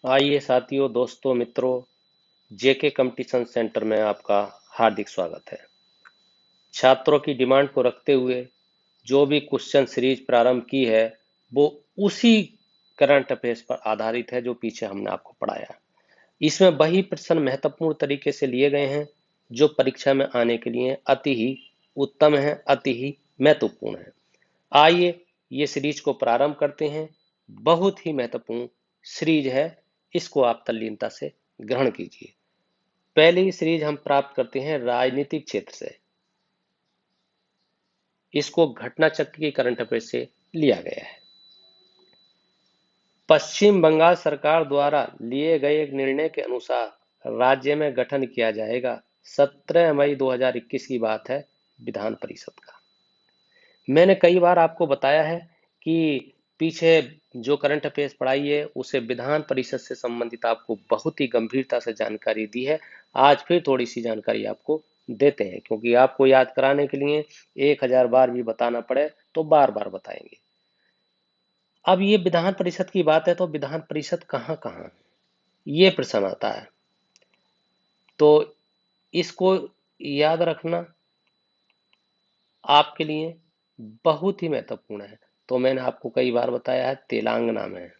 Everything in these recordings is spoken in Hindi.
आइए साथियों, दोस्तों, मित्रों, जेके कंपटीशन सेंटर में आपका हार्दिक स्वागत है। छात्रों की डिमांड को रखते हुए जो भी क्वेश्चन सीरीज प्रारंभ की है वो उसी करंट अफेयर्स पर आधारित है जो पीछे हमने आपको पढ़ाया। इसमें वही प्रश्न महत्वपूर्ण तरीके से लिए गए हैं जो परीक्षा में आने के लिए अति ही उत्तम है, अति ही महत्वपूर्ण है। आइए ये सीरीज को प्रारंभ करते हैं। बहुत ही महत्वपूर्ण सीरीज है, इसको आप तल्लीनता से ग्रहण कीजिए। पहली सीरीज हम प्राप्त करते हैं राजनीतिक क्षेत्र से। इसको घटना चक्र की करंट अफेयर से लिया गया है। पश्चिम बंगाल सरकार द्वारा लिए गए एक निर्णय के अनुसार राज्य में गठन किया जाएगा। 17 मई 2021 की बात है, विधान परिषद का। मैंने कई बार आपको बताया है कि पीछे जो करंट अफेयर्स पढ़ाई है उसे विधान परिषद से संबंधित आपको बहुत ही गंभीरता से जानकारी दी है। आज फिर थोड़ी सी जानकारी आपको देते हैं, क्योंकि आपको याद कराने के लिए 1000 बार भी बताना पड़े तो बार बार बताएंगे। अब ये विधान परिषद की बात है तो विधान परिषद कहाँ कहाँ है, ये प्रश्न आता है। तो इसको याद रखना आपके लिए बहुत ही महत्वपूर्ण है। तो मैंने आपको कई बार बताया है, तेलंगाना में है।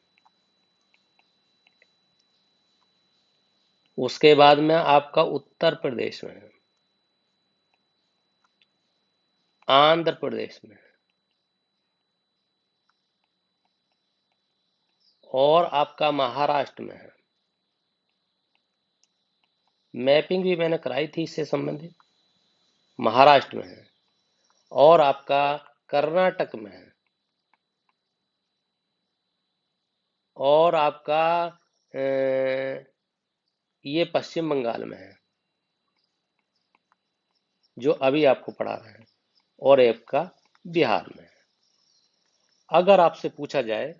उसके बाद में आपका उत्तर प्रदेश में है, आंध्र प्रदेश में है, और आपका महाराष्ट्र में है। मैपिंग भी मैंने कराई थी इससे संबंधित, महाराष्ट्र में है। और आपका कर्नाटक में है, और आपका ये पश्चिम बंगाल में है जो अभी आपको पढ़ा रहे हैं, और एक का बिहार में है। अगर आपसे पूछा जाए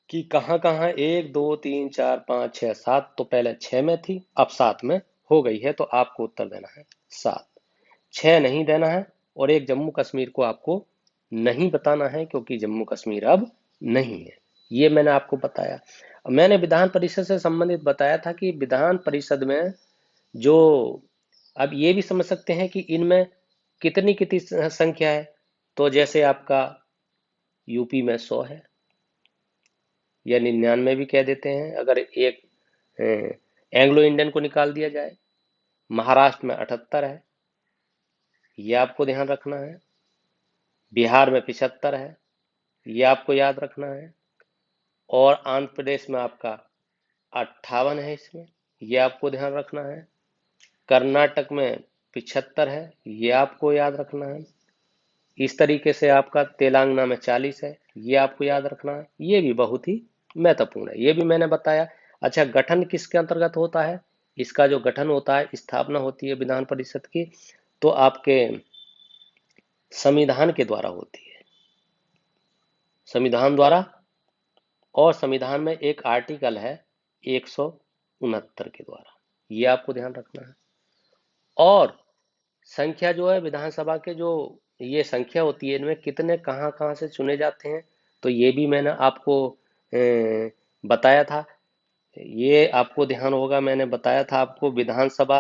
कि कहाँ कहाँ 1 2 3 4 5 6 7, तो पहले 6 में थी, अब 7 में हो गई है, तो आपको उत्तर देना है 7। 6 नहीं देना है, और एक जम्मू कश्मीर को आपको नहीं बताना है क्योंकि जम्मू कश्मीर अब नहीं है। ये मैंने आपको बताया। मैंने विधान परिषद से संबंधित बताया था कि विधान परिषद में जो, अब ये भी समझ सकते हैं कि इनमें कितनी कितनी संख्या है। तो जैसे आपका यूपी में 100 है, या 99 भी कह देते हैं अगर एक एंग्लो इंडियन को निकाल दिया जाए। महाराष्ट्र में 78 है, ये आपको ध्यान रखना है। बिहार में 75 है, ये आपको याद रखना है। और आंध्र प्रदेश में आपका 58 है, इसमें ये आपको ध्यान रखना है। कर्नाटक में 75 है, ये आपको याद रखना है। इस तरीके से आपका तेलंगाना में 40 है, ये आपको याद रखना है। ये भी बहुत ही महत्वपूर्ण है, ये भी मैंने बताया। अच्छा, गठन किसके अंतर्गत होता है? इसका जो गठन होता है, स्थापना होती है विधान परिषद की, तो आपके संविधान के द्वारा होती है, संविधान द्वारा। और संविधान में एक आर्टिकल है 169 के द्वारा, ये आपको ध्यान रखना है। और संख्या जो है विधानसभा के, जो ये संख्या होती है, इनमें कितने कहाँ कहाँ से चुने जाते हैं, तो ये भी मैंने आपको बताया था। ये आपको ध्यान होगा, मैंने बताया था आपको। विधानसभा,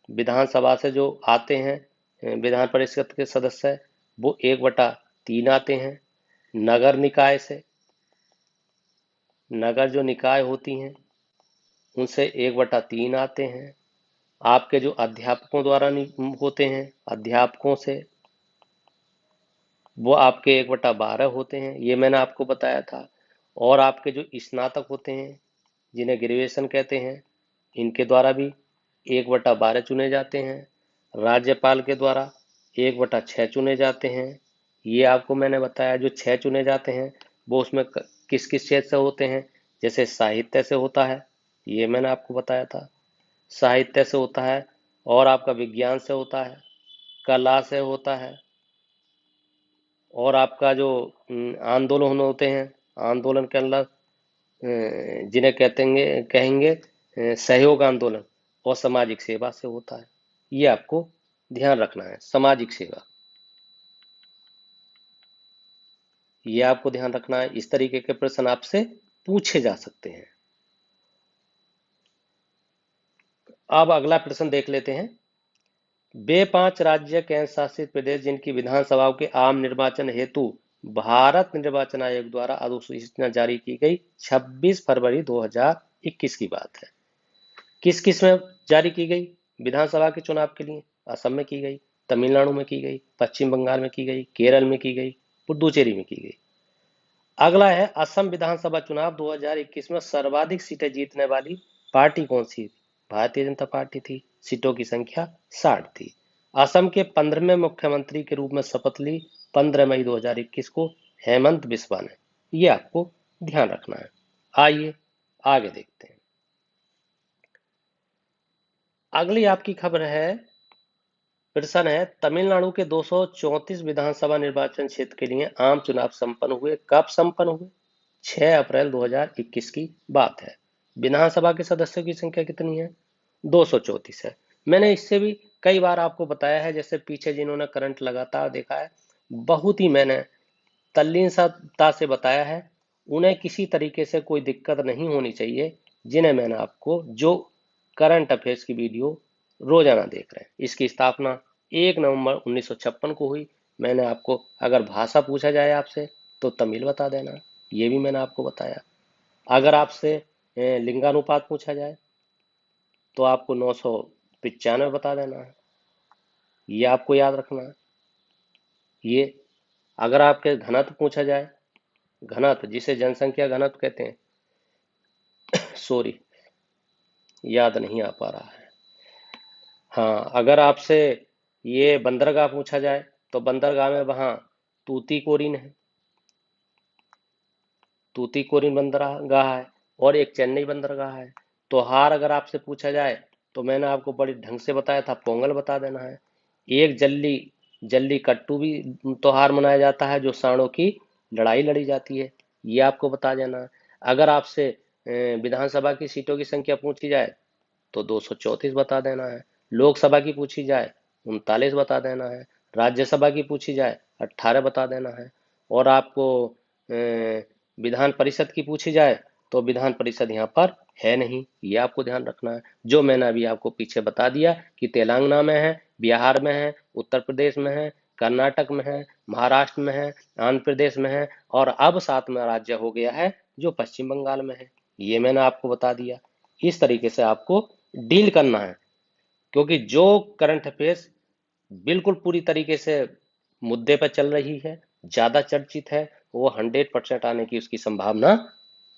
विधानसभा से जो आते हैं विधान परिषद के सदस्य, वो 1/3 आते हैं। नगर निकाय से, नगर जो निकाय होती हैं उनसे 1/3 आते हैं। आपके जो अध्यापकों द्वारा होते हैं, अध्यापकों से वो आपके 1/12 होते हैं, ये मैंने आपको बताया था। और आपके जो स्नातक होते हैं, जिन्हें ग्रेजुएशन कहते हैं, इनके द्वारा भी 1/12 चुने जाते हैं। राज्यपाल के द्वारा 1/6 चुने जाते हैं, ये आपको मैंने बताया। जो 6 चुने जाते हैं वो उसमें किस किस क्षेत्र से होते हैं? जैसे साहित्य से होता है, ये मैंने आपको बताया था, साहित्य से होता है। और आपका विज्ञान से होता है, कला से होता है। और आपका जो आंदोलन होते हैं, आंदोलन के अंदर जिन्हें कहेंगे सहयोग आंदोलन, और सामाजिक सेवा से होता है। ये आपको ध्यान रखना है, सामाजिक सेवा, ये आपको ध्यान रखना है। इस तरीके के प्रश्न आपसे पूछे जा सकते हैं। अब अगला प्रश्न देख लेते हैं। वे 5 राज्य केंद्र शासित प्रदेश जिनकी विधानसभाओं के आम निर्वाचन हेतु भारत निर्वाचन आयोग द्वारा अधिसूचना जारी की गई 26 फरवरी 2021 की बात है। किस किस में जारी की गई? विधानसभा के चुनाव के लिए असम में की गई, तमिलनाडु में की गई, पश्चिम बंगाल में की गई, केरल में की गई, पुडुचेरी में की गई। अगला है असम विधानसभा चुनाव 2021 में सर्वाधिक सीटें जीतने वाली पार्टी कौन सी? भारतीय जनता पार्टी थी। सीटों की संख्या 60 थी। असम के 15वें मुख्यमंत्री के रूप में शपथ ली 15 मई 2021 को हेमंत बिस्वा ने। ये आपको ध्यान रखना है। आइए आगे देखते हैं। अगली आपकी खबर है, प्रश्न है, तमिलनाडु के 234 विधानसभा निर्वाचन क्षेत्र के लिए आम चुनाव संपन्न हुए। कब संपन्न हुए? 6 अप्रैल 2021 की बात है। विधानसभा के सदस्यों की संख्या कितनी है? 234 है। मैंने इससे भी कई बार आपको बताया है, जैसे पीछे जिन्होंने करंट लगातार देखा है, बहुत ही मैंने तल्लीनता से बताया है। उन्हें किसी तरीके से कोई दिक्कत नहीं होनी चाहिए, जिन्हें मैंने आपको जो करंट अफेयर्स की वीडियो रोजाना देख रहे हैं। इसकी स्थापना 1 नवंबर 1956 को हुई। मैंने आपको अगर भाषा पूछा जाए आपसे तो तमिल बता देना, ये भी मैंने आपको बताया। अगर आपसे लिंगानुपात पूछा जाए तो आपको 995 बता देना है, ये आपको याद रखना है। ये अगर आपके घनत्व पूछा जाए, घनत्व जिसे जनसंख्या घनत्व कहते हैं, सॉरी याद नहीं आ पा रहा है। हाँ, अगर आपसे ये बंदरगाह पूछा जाए तो बंदरगाह में वहां तूतीकोरिन है, तूतीकोरिन बंदरगाह है, और एक चेन्नई बंदरगाह है। त्योहार अगर आपसे पूछा जाए तो मैंने आपको बड़े ढंग से बताया था, पोंगल बता देना है। एक जल्ली जल्ली कट्टू भी त्योहार मनाया जाता है, जो सांडों की लड़ाई लड़ी जाती है, ये आपको बता देना है। अगर आपसे विधानसभा की सीटों की संख्या पूछी जाए तो 234 बता देना है। लोकसभा की पूछी जाए 39 बता देना है। राज्यसभा की पूछी जाए 18 बता देना है। और आपको विधान परिषद की पूछी जाए तो विधान परिषद यहाँ पर है नहीं, ये आपको ध्यान रखना है। जो मैंने अभी आपको पीछे बता दिया कि तेलंगाना में है, बिहार में है, उत्तर प्रदेश में है, कर्नाटक में है, महाराष्ट्र में है, आंध्र प्रदेश में है, और अब 7वां राज्य हो गया है जो पश्चिम बंगाल में है। ये मैंने आपको बता दिया। इस तरीके से आपको डील करना है, क्योंकि जो करंट अफेयर्स बिल्कुल पूरी तरीके से मुद्दे पर चल रही है, ज्यादा चर्चित है, वो 100% आने की उसकी संभावना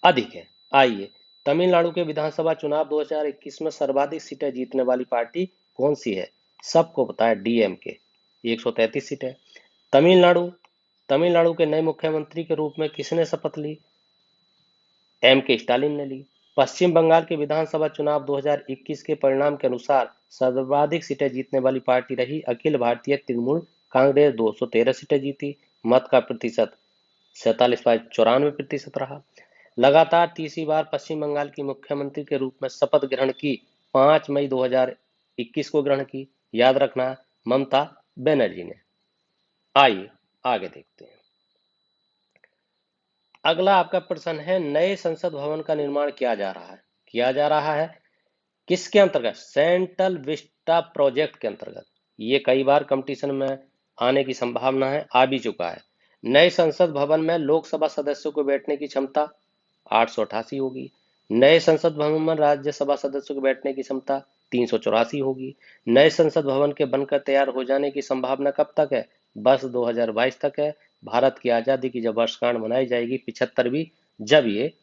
अधिक है। आइए, तमिलनाडु के विधानसभा चुनाव 2021 में सर्वाधिक सीटें जीतने वाली पार्टी कौन सी है? सबको पता है, डीएमके, 133 सीटें। तमिलनाडु तमिलनाडु के नए मुख्यमंत्री के रूप में किसने शपथ ली? के स्टालिन ने ली। पश्चिम बंगाल के विधानसभा चुनाव 2021 के परिणाम के अनुसार सर्वाधिक सीटें जीतने वाली पार्टी रही अखिल भारतीय तृणमूल कांग्रेस, 213 सीटें जीती। मत का प्रतिशत 47.94% रहा। लगातार तीसरी बार पश्चिम बंगाल की मुख्यमंत्री के रूप में शपथ ग्रहण की 5 मई 2021 को ग्रहण की। याद रखना, ममता बनर्जी ने। आइए आगे देखते हैं। अगला आपका प्रश्न है, नए संसद भवन का निर्माण किया जा रहा है किसके अंतर्गत? सेंट्रल विस्टा प्रोजेक्ट के अंतर्गत। ये कई बार कंपटीशन में आने की संभावना है, आ भी चुका है। नए संसद भवन में लोकसभा सदस्यों को बैठने की क्षमता 888 होगी। नए संसद भवन में राज्यसभा सदस्यों को बैठने की क्षमता 384 होगी। नए संसद भवन के बनकर तैयार हो जाने की संभावना कब तक है? बस 2022 तक है। भारत की आजादी की जब वर्षगांठ मनाई जाएगी, 75वीं, जब ये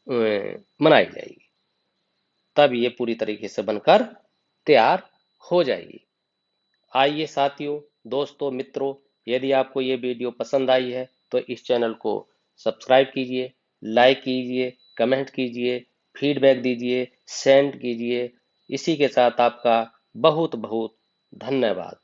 मनाई जाएगी, तब ये पूरी तरीके से बनकर तैयार हो जाएगी। आइए साथियों, दोस्तों, मित्रों, यदि आपको ये वीडियो पसंद आई है तो इस चैनल को सब्सक्राइब कीजिए, लाइक कीजिए, कमेंट कीजिए, फीडबैक दीजिए, सेंड कीजिए। इसी के साथ आपका बहुत बहुत धन्यवाद।